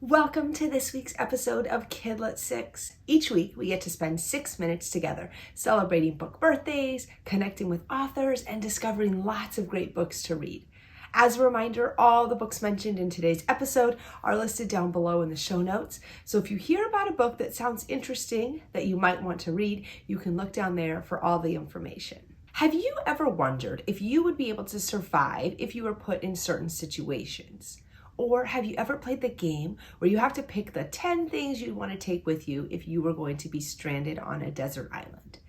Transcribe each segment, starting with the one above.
Welcome to this week's episode of Kidlet 6. Each week, we get to spend 6 minutes together, celebrating book birthdays, connecting with authors, and discovering lots of great books to read. As a reminder, all the books mentioned in today's episode are listed down below in the show notes. So if you hear about a book that sounds interesting that you might want to read, you can look down there for all the information. Have you ever wondered if you would be able to survive if you were put in certain situations? Or have you ever played the game where you have to pick the 10 things you'd want to take with you if you were going to be stranded on a desert island?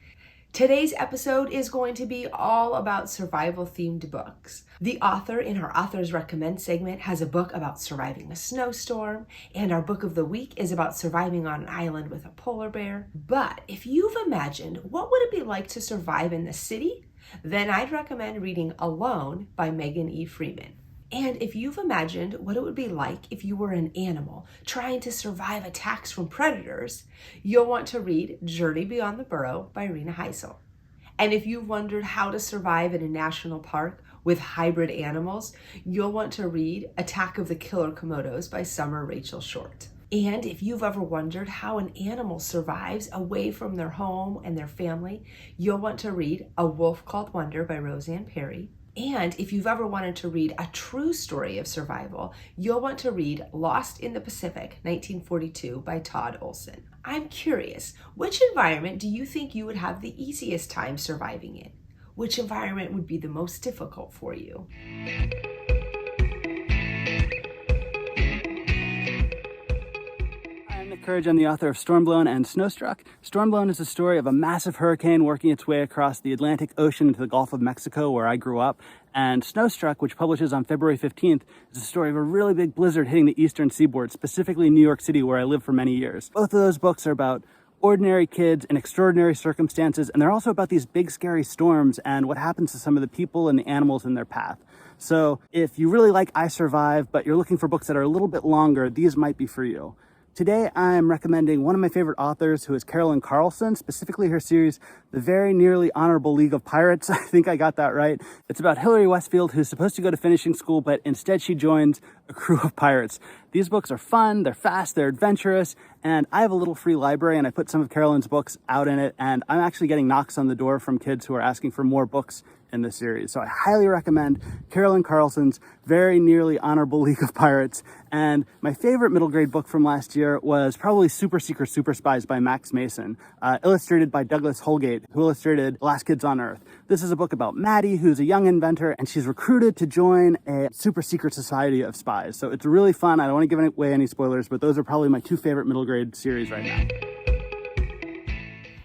Today's episode is going to be all about survival-themed books. The author in our Authors Recommend segment has a book about surviving a snowstorm, and our book of the week is about surviving on an island with a polar bear. But if you've imagined what would it be like to survive in the city, then I'd recommend reading Alone by Megan E. Freeman. And if you've imagined what it would be like if you were an animal trying to survive attacks from predators, you'll want to read Journey Beyond the Burrow by Rina Heisel. And if you've wondered how to survive in a national park with hybrid animals, you'll want to read Attack of the Killer Komodos by Summer Rachel Short. And if you've ever wondered how an animal survives away from their home and their family, you'll want to read A Wolf Called Wonder by Rosanne Parry. And if you've ever wanted to read a true story of survival, you'll want to read Lost in the Pacific, 1942 by Todd Olson. I'm curious, which environment do you think you would have the easiest time surviving in? Which environment would be the most difficult for you? Courage. I'm the author of Stormblown and Snowstruck. Stormblown is the story of a massive hurricane working its way across the Atlantic Ocean into the Gulf of Mexico, where I grew up. And Snowstruck, which publishes on February 15th, is the story of a really big blizzard hitting the eastern seaboard, specifically New York City, where I lived for many years. Both of those books are about ordinary kids in extraordinary circumstances, and they're also about these big, scary storms and what happens to some of the people and the animals in their path. So if you really like I Survive, but you're looking for books that are a little bit longer, these might be for you. Today, I'm recommending one of my favorite authors, who is Carlson, specifically her series, The Very Nearly Honorable League of Pirates. I think I got that right. It's about Hillary Westfield, who's supposed to go to finishing school, but instead she joins a crew of pirates. These books are fun, they're fast, they're adventurous, and I have a little free library, and I put some of Carolyn's books out in it, and I'm actually getting knocks on the door from kids who are asking for more books in this series. So I highly recommend Carlson's Very Nearly Honorable League of Pirates. And my favorite middle grade book from last year was probably Super Secret Super Spies by Max Mason, illustrated by Douglas Holgate, who illustrated Last Kids on Earth. This is a book about Maddie, who's a young inventor, and she's recruited to join a super secret society of spies. So it's really fun. I don't want to give away any spoilers, but those are probably my two favorite middle grade series right now.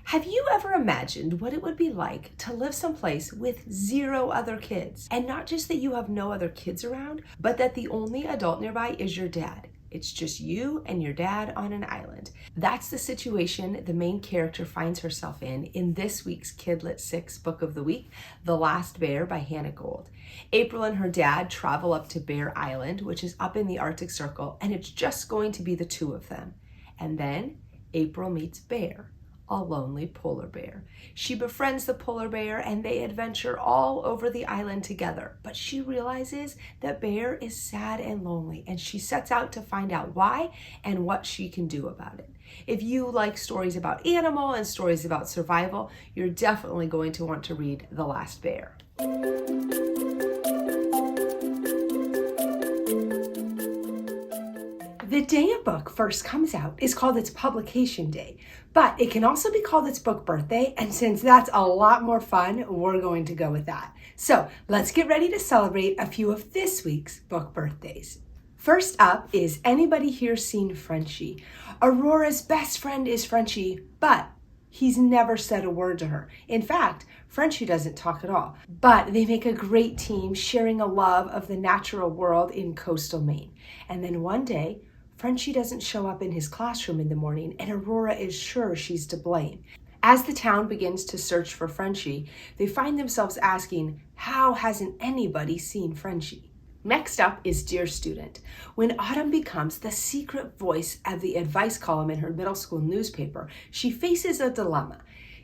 Have you ever imagined what it would be like to live someplace with 0 other kids? And not just that you have no other kids around, but that the only adult nearby is your dad. It's just you and your dad on an island. That's the situation the main character finds herself in this week's Kidlet 6 book of the week, The Last Bear by Hannah Gold. April and her dad travel up to Bear Island, which is up in the Arctic Circle, and it's just going to be the two of them. And then April meets Bear, a lonely polar bear. She befriends the polar bear and they adventure all over the island together. But she realizes that Bear is sad and lonely, and she sets out to find out why and what she can do about it. If you like stories about animal and stories about survival, you're definitely going to want to read The Last Bear. The day a book first comes out is called its publication day, but it can also be called its book birthday, and since that's a lot more fun, we're going to go with that. So let's get ready to celebrate a few of this week's book birthdays. First up is Anybody Here Seen Frenchie? Aurora's best friend is Frenchie, but he's never said a word to her. In fact, Frenchie doesn't talk at all, but they make a great team, sharing a love of the natural world in coastal Maine. And then one day, Frenchie doesn't show up in his classroom in the morning, and Aurora is sure she's to blame. As the town begins to search for Frenchie, they find themselves asking, how hasn't anybody seen Frenchie? Next up is Dear Student. When Autumn becomes the secret voice of the advice column in her middle school newspaper, she faces a dilemma.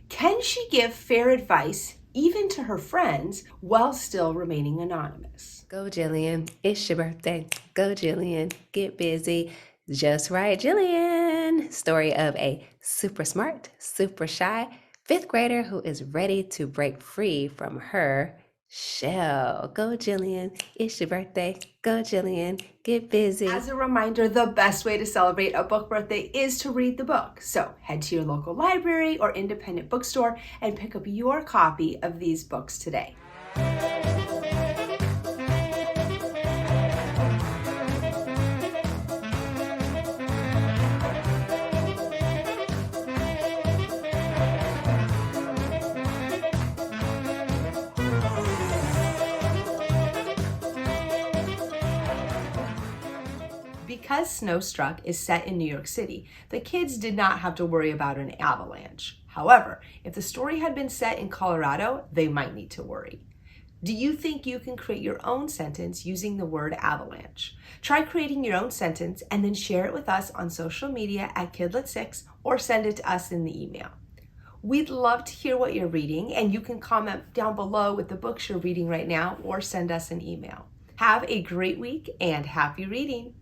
Can she give fair advice, even to her friends, while still remaining anonymous? Go Jillian, it's your birthday. Go Jillian, get busy. Just right, Jillian. Story of a super smart, super shy fifth grader who is ready to break free from her shell. Go, Jillian. It's your birthday. Go, Jillian. Get busy. As a reminder, the best way to celebrate a book birthday is to read the book. So head to your local library or independent bookstore and pick up your copy of these books today. Because Snowstruck is set in New York City, the kids did not have to worry about an avalanche. However, if the story had been set in Colorado, they might need to worry. Do you think you can create your own sentence using the word avalanche? Try creating your own sentence and then share it with us on social media at Kidlet6 or send it to us in the email. We'd love to hear what you're reading, and you can comment down below with the books you're reading right now or send us an email. Have a great week and happy reading!